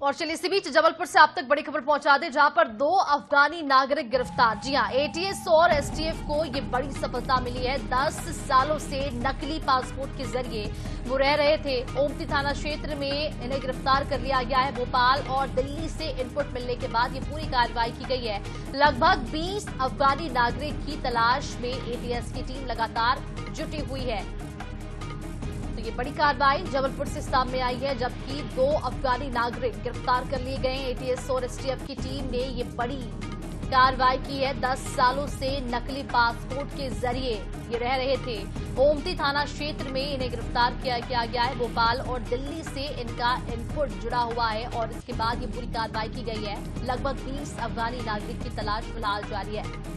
और चलिए इसी बीच जबलपुर से आप तक बड़ी खबर पहुंचा दें, जहां पर 2 अफगानी नागरिक गिरफ्तार। जी हां, एटीएस और एसटीएफ को ये बड़ी सफलता मिली है। 10 सालों से नकली पासपोर्ट के जरिए वो रह रहे थे। ओमती थाना क्षेत्र में इन्हें गिरफ्तार कर लिया गया है। भोपाल और दिल्ली से इनपुट मिलने के बाद ये पूरी कार्रवाई की गई है। लगभग 20 अफगानी नागरिक की तलाश में एटीएस की टीम लगातार जुटी हुई है। तो ये बड़ी कार्रवाई जबलपुर से सामने आई है, जबकि 2 अफगानी नागरिक गिरफ्तार कर लिए गए। एटीएस और एसटीएफ की टीम ने ये बड़ी कार्रवाई की है। 10 सालों से नकली पासपोर्ट के जरिए ये रह रहे थे। ओमती थाना क्षेत्र में इन्हें गिरफ्तार किया गया है। भोपाल और दिल्ली से इनका इनपुट जुड़ा हुआ है और इसके बाद ये पूरी कार्रवाई की गई है। लगभग 20 अफगानी नागरिक की तलाश फिलहाल जारी है।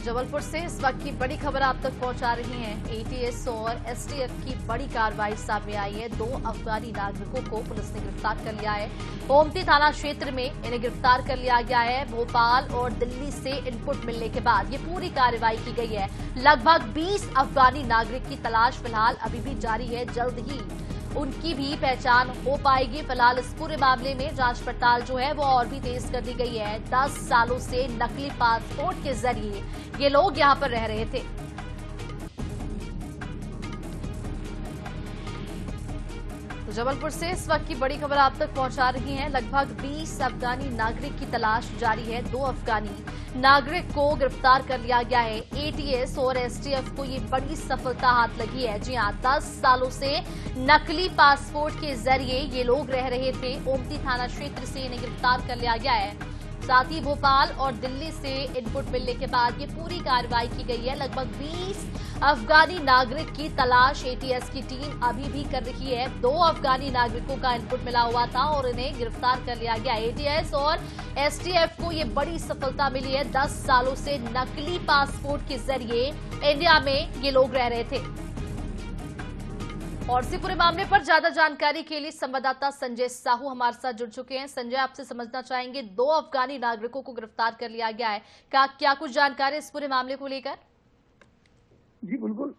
जबलपुर से इस वक्त की बड़ी खबर आप तक पहुंचा रही हैं। एटीएस और एसटीएफ की बड़ी कार्रवाई सामने आई है। 2 अफगानी नागरिकों को पुलिस ने गिरफ्तार कर लिया है। ओमती थाना क्षेत्र में इन्हें गिरफ्तार कर लिया गया है। भोपाल और दिल्ली से इनपुट मिलने के बाद ये पूरी कार्रवाई की गई है। लगभग 20 अफगानी नागरिक की तलाश फिलहाल अभी भी जारी है। जल्द ही उनकी भी पहचान हो पाएगी। फिलहाल इस पूरे मामले में जांच पड़ताल जो है वो और भी तेज कर दी गई है। 10 सालों से नकली पासपोर्ट के जरिए ये लोग यहां पर रह रहे थे। तो जबलपुर से इस वक्त की बड़ी खबर आप तक पहुंचा रही हैं। लगभग 20 अफगानी नागरिक की तलाश जारी है। 2 अफगानी नागरिक को गिरफ्तार कर लिया गया है। एटीएस और एसटीएफ को ये बड़ी सफलता हाथ लगी है। जी हां, 10 सालों से नकली पासपोर्ट के जरिए ये लोग रह रहे थे। ओमती थाना क्षेत्र से इन्हें गिरफ्तार कर लिया गया है। साथ ही भोपाल और दिल्ली से इनपुट मिलने के बाद ये पूरी कार्रवाई की गई है। लगभग 20 अफगानी नागरिक की तलाश एटीएस की टीम अभी भी कर रही है। 2 अफगानी नागरिकों का इनपुट मिला हुआ था और इन्हें गिरफ्तार कर लिया गया। एटीएस और एसटीएफ को ये बड़ी सफलता मिली है। 10 सालों से नकली पासपोर्ट के जरिए इंडिया में ये लोग रह रहे थे। और इसी पूरे मामले पर ज्यादा जानकारी के लिए संवाददाता संजय साहू हमारे साथ जुड़ चुके हैं। संजय, आपसे समझना चाहेंगे, 2 अफगानी नागरिकों को गिरफ्तार कर लिया गया है, क्या कुछ जानकारी इस पूरे मामले को लेकर? जी बिल्कुल,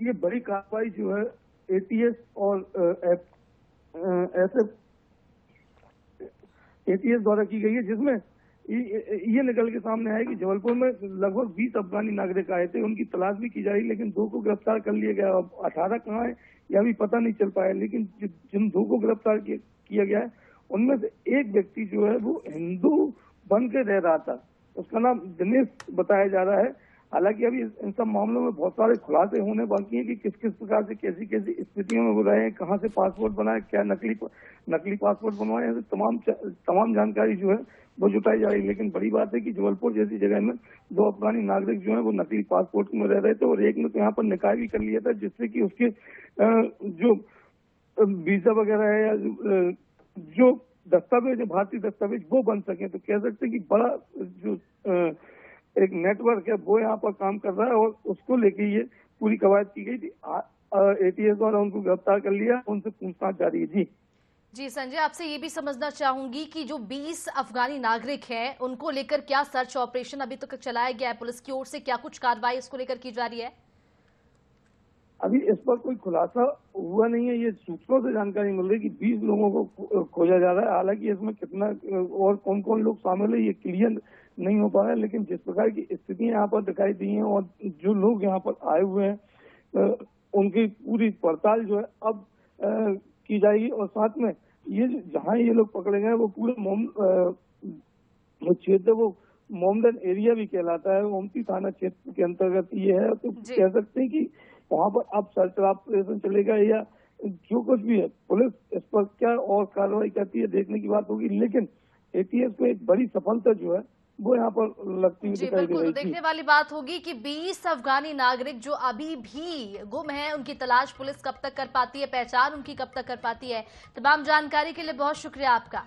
ये बड़ी कार्रवाई जो है एटीएस और एटीएस द्वारा की गई है, जिसमें ये निकल के सामने आया कि जबलपुर में लगभग 20 अफगानी नागरिक आए थे। उनकी तलाश भी की जा रही, लेकिन 2 को गिरफ्तार कर लिया गया। अब 18 कहाँ है यह अभी पता नहीं चल पाया, लेकिन जिन 2 को गिरफ्तार किया गया है उनमें से एक व्यक्ति जो है वो हिंदू बन के रह रहा था। उसका नाम दिनेश बताया जा रहा है। हालांकि अभी इन सब मामलों में बहुत सारे खुलासे होने बाकी हैं कि किस किस प्रकार से कैसी कैसी स्थितियों में वो रहे हैं, कहाँ से पासपोर्ट बनाए, क्या नकली पासपोर्ट बनवाए, ऐसे तमाम जानकारी जो है वो जुटाई जा रही है। लेकिन बड़ी बात है कि जबलपुर जैसी जगह में 2 अफगानी नागरिक जो है वो नकली पासपोर्ट में रह रहे थे और एक ने तो यहाँ पर निकाह भी कर लिया था, जिससे कि उसके जो वीजा वगैरह है या जो दस्तावेज है, भारतीय दस्तावेज, वो बन सके। तो कह सकते हैं कि बड़ा जो एक नेटवर्क है वो यहाँ पर काम कर रहा है और उसको लेके ये पूरी कवायद की गई थी। एटीएस द्वारा उनको गिरफ्तार कर लिया, उनसे पूछताछ जारी है। जी संजय, आपसे ये भी समझना चाहूंगी कि जो 20 अफगानी नागरिक हैं उनको लेकर क्या सर्च ऑपरेशन अभी तक चलाया गया है पुलिस की ओर से? क्या कुछ कार्रवाई इसको लेकर की जा रही है? अभी इस पर कोई खुलासा हुआ नहीं है। ये सूत्रों से जानकारी मिल रही है कि 20 लोगों को खोजा जा रहा है। हालांकि इसमें कितना और कौन कौन लोग शामिल है ये क्लियर नहीं हो पा रहा है, लेकिन जिस प्रकार की स्थितियां यहाँ पर दिखाई दी हैं और जो लोग यहाँ पर आए हुए हैं उनकी पूरी पड़ताल जो है अब की जाएगी। और साथ में ये जहाँ ये लोग पकड़े गए वो पूरे क्षेत्र वो मोमडन एरिया भी कहलाता है, ओमती थाना क्षेत्र के अंतर्गत ये है। तो कह सकते हैं कि वहाँ पर अब सर्च ऑपरेशन चलेगा या जो कुछ भी है पुलिस इस पर क्या और कार्रवाई करती है देखने की बात होगी। लेकिन एटीएस को एक बड़ी सफलता जो है वो यहाँ पर लगती हुई दिखाई दे रही है। देखने वाली बात होगी कि 20 अफगानी नागरिक जो अभी भी गुम हैं, उनकी तलाश पुलिस कब तक कर पाती है, पहचान उनकी कब तक कर पाती है। तमाम जानकारी के लिए बहुत शुक्रिया आपका।